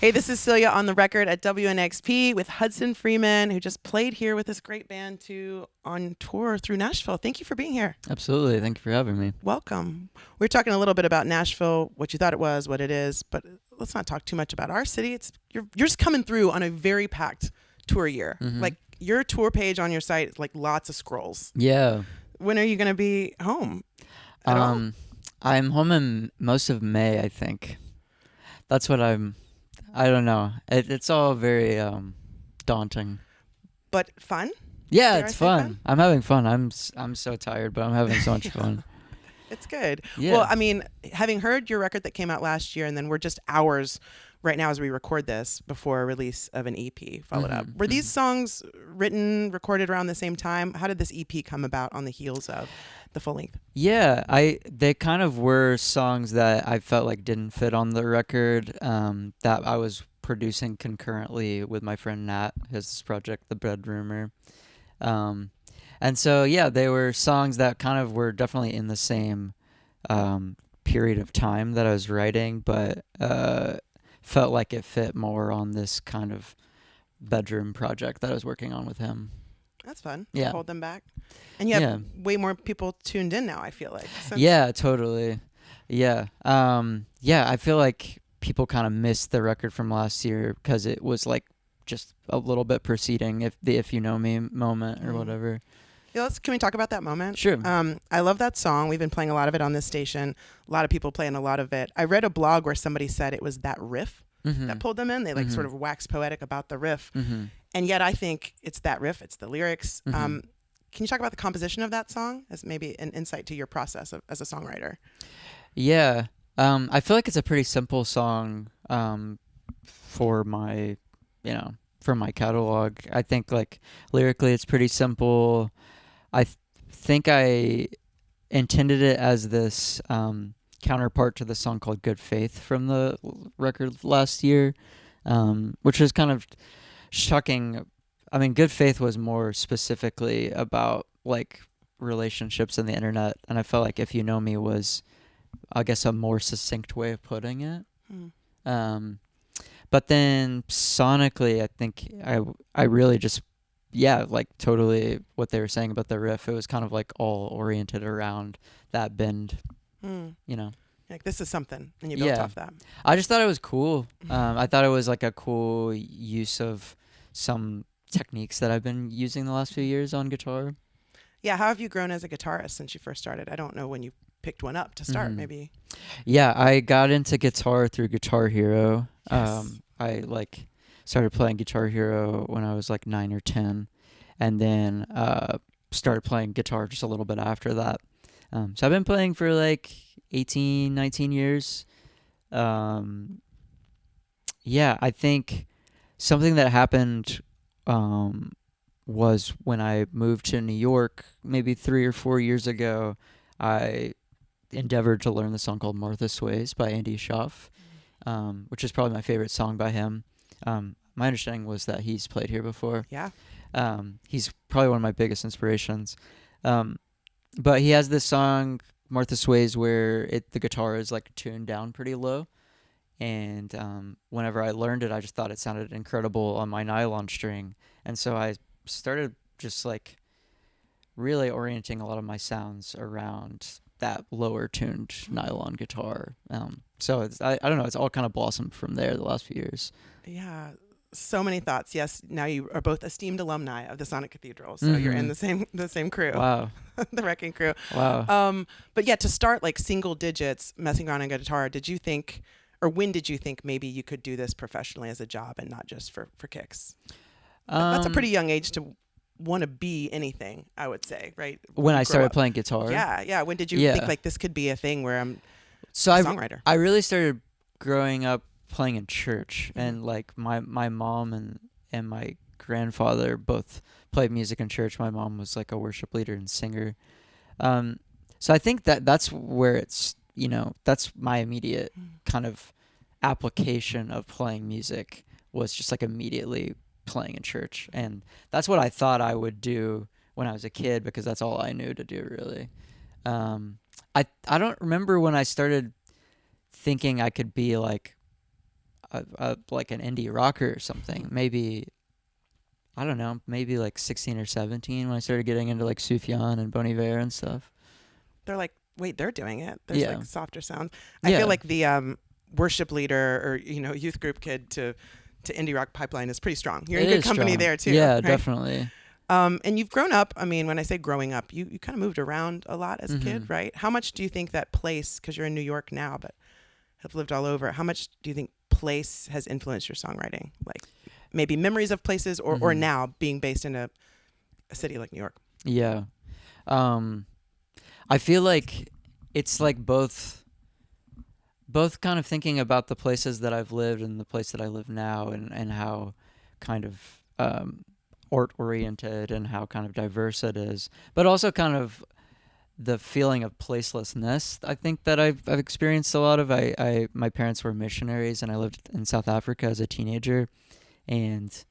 Hey, this is Celia on the record at WNXP with Hudson Freeman, who just played here with this great band too on tour through Nashville. Thank you for being here. Absolutely. Thank you for having me. Welcome. We're talking a little bit about Nashville, what you thought it was, what it is, but let's not talk too much about our city. You're just coming through on a very packed tour year. Like your tour page on your site is like lots of scrolls. Yeah. When are you going to be home at all? I'm home in most of May, I think. That's what I don't know. It's all very daunting. But fun? Yeah, Dare I it's say fun. I'm having fun. I'm so tired, but I'm having so much fun. It's good. Yeah. Well, I mean, having heard your record that came out last year, and then we're just hours right now as we record this before a release of an EP followed up. Were these songs written, recorded around the same time? How did this EP come about on the heels of the full length? Yeah, they kind of were songs that I felt like didn't fit on the record, that I was producing concurrently with my friend Nat, his project, The Bedroomer. And so, yeah, they were songs that kind of were definitely in the same period of time that I was writing, but felt like it fit more on this kind of bedroom project that I was working on with him. That's fun. Yeah. Hold them back. And you have way more people tuned in now, I feel like. Yeah, totally. Yeah. I feel like people kind of missed the record from last year because it was like just a little bit preceding if you know me moment or whatever. Yeah, can we talk about that moment? Sure. I love that song. We've been playing a lot of it on this station. A lot of people playing a lot of it. I read a blog where somebody said it was that riff that pulled them in. They sort of waxed poetic about the riff. And yet I think it's that riff. It's the lyrics. Can you talk about the composition of that song as maybe an insight to your process as a songwriter? Yeah. I feel like it's a pretty simple song for my, for my catalog. I think like lyrically it's pretty simple. I think I intended it as this counterpart to the song called Good Faith from the record last year, which was kind of shocking. I mean, Good Faith was more specifically about like relationships and the internet, and I felt like If You Know Me was, I guess, a more succinct way of putting it. But then sonically, I think I really just, like totally what they were saying about the riff. It was kind of like all oriented around that bend, Like, this is something, and you built off that. I just thought it was cool. I thought it was like a cool use of some techniques that I've been using the last few years on guitar. Yeah, how have you grown as a guitarist since you first started? I don't know when you picked one up to start, maybe. Yeah, I got into guitar through Guitar Hero. Yes. I started playing Guitar Hero when I was like 9 or 10, and then started playing guitar just a little bit after that. So I've been playing for like 18, 19 years. I think something that happened was when I moved to New York maybe 3 or 4 years ago. I endeavored to learn the song called Martha Sways by Andy Schaaf, which is probably my favorite song by him. My understanding was that he's played here before. Yeah. He's probably one of my biggest inspirations. But he has this song, Martha Sways, where the guitar is like tuned down pretty low. And whenever I learned it, I just thought it sounded incredible on my nylon string. And so I started just like really orienting a lot of my sounds around that lower tuned nylon guitar. So I don't know, it's all kind of blossomed from there the last few years. Yeah. So many thoughts. Yes, now you are both esteemed alumni of the Sonic Cathedral, so you're in the same crew. Wow. The Wrecking Crew. Wow. But yeah, to start like single digits messing around on guitar, did you think, or when did you think maybe you could do this professionally as a job and not just for kicks? That's a pretty young age to want to be anything, I would say, right? When I started playing guitar. Yeah. When did you think like this could be a thing where I'm a songwriter? I really started growing up playing in church, and like my mom and my grandfather both played music in church. My mom was like a worship leader and singer. So I think that's where it's, that's my immediate kind of application of playing music was just like immediately playing in church. And that's what I thought I would do when I was a kid, because that's all I knew to do, really. I don't remember when I started thinking I could be like like an indie rocker or something. Maybe, I don't know, maybe like 16 or 17 when I started getting into like Sufjan and Bon Iver and stuff. They're like, wait, they're doing it. There's Yeah. like softer sounds. I feel like the worship leader or youth group kid to indie rock pipeline is pretty strong. You're in good company there too. Yeah, right? definitely. And you've grown up. I mean, when I say growing up, you kind of moved around a lot as a kid, right? How much do you think that place, because you're in New York now, but have lived all over, how much do you think place has influenced your songwriting? Like maybe memories of places or now being based in a city like New York? Yeah. I feel like it's like both kind of thinking about the places that I've lived and the place that I live now and how kind of art oriented and how kind of diverse it is, but also kind of the feeling of placelessness. I think that I've experienced a lot of. My parents were missionaries and I lived in South Africa as a teenager and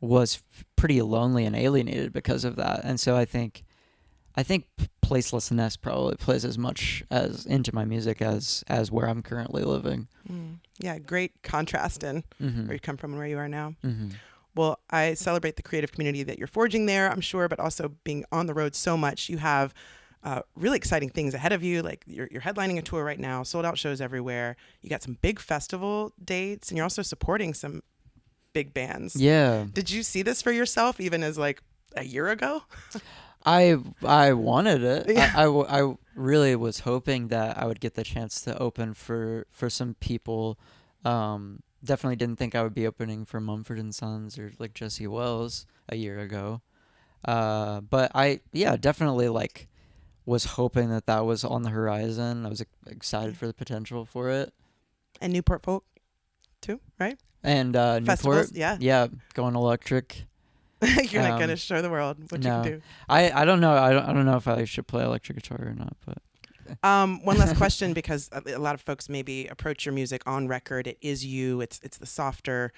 was pretty lonely and alienated because of that. And so I think placelessness probably plays as much as into my music as where I'm currently living. Yeah, great contrast in where you come from and where you are now. Mm-hmm. Well, I celebrate the creative community that you're forging there, I'm sure, but also being on the road so much. You have really exciting things ahead of you, like you're headlining a tour right now, sold out shows everywhere. You got some big festival dates, and you're also supporting some big bands. Yeah. Did you see this for yourself even as like a year ago? I wanted it. Yeah. I really was hoping that I would get the chance to open for some people. Definitely didn't think I would be opening for Mumford & Sons or like Jesse Wells a year ago. But I definitely like was hoping that was on the horizon. I was excited for the potential for it. And Newport Folk too, right? And Festivals, Newport, yeah. Going electric. You're not gonna show the world what you can do. I don't know. I don't know if I should play electric guitar or not, but. One last question, because a lot of folks maybe approach your music on record. It is you. It's the softer,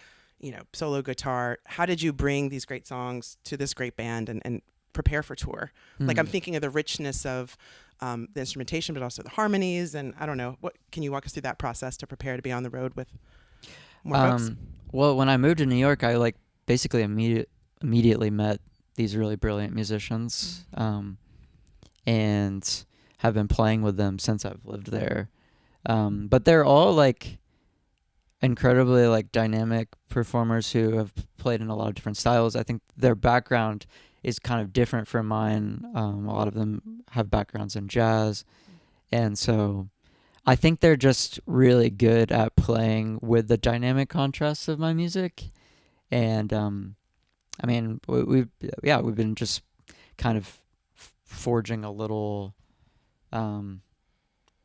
solo guitar. How did you bring these great songs to this great band and prepare for tour? Like I'm thinking of the richness of the instrumentation, but also the harmonies. And I don't know, what can you walk us through that process to prepare to be on the road with more folks? Well, when I moved to New York, I like basically immediately met these really brilliant musicians, and have been playing with them since I've lived there. But they're all like incredibly like dynamic performers who have played in a lot of different styles. I think their background is kind of different from mine. A lot of them have backgrounds in jazz. And so I think they're just really good at playing with the dynamic contrasts of my music. And I mean, we've been just kind of forging a little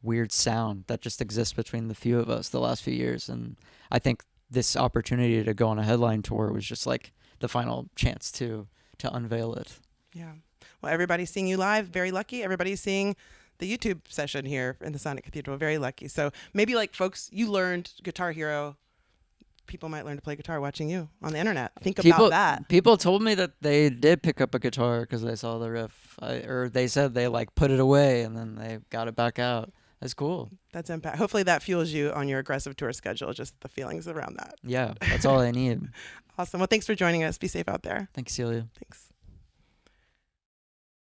weird sound that just exists between the few of us the last few years. And I think this opportunity to go on a headline tour was just like the final chance to unveil it. Yeah. Well, everybody's seeing you live. Very lucky. Everybody's seeing the YouTube session here in the Sonic Cathedral. Very lucky. So maybe like folks, you learned Guitar Hero. People might learn to play guitar watching you on the internet. Think about that. People told me that they did pick up a guitar because they saw the riff, or they said they like put it away and then they got it back out. That's cool. That's impact. Hopefully that fuels you on your aggressive tour schedule, just the feelings around that. Yeah, that's all I need. Awesome. Well, thanks for joining us. Be safe out there. Thanks, Celia. Thanks.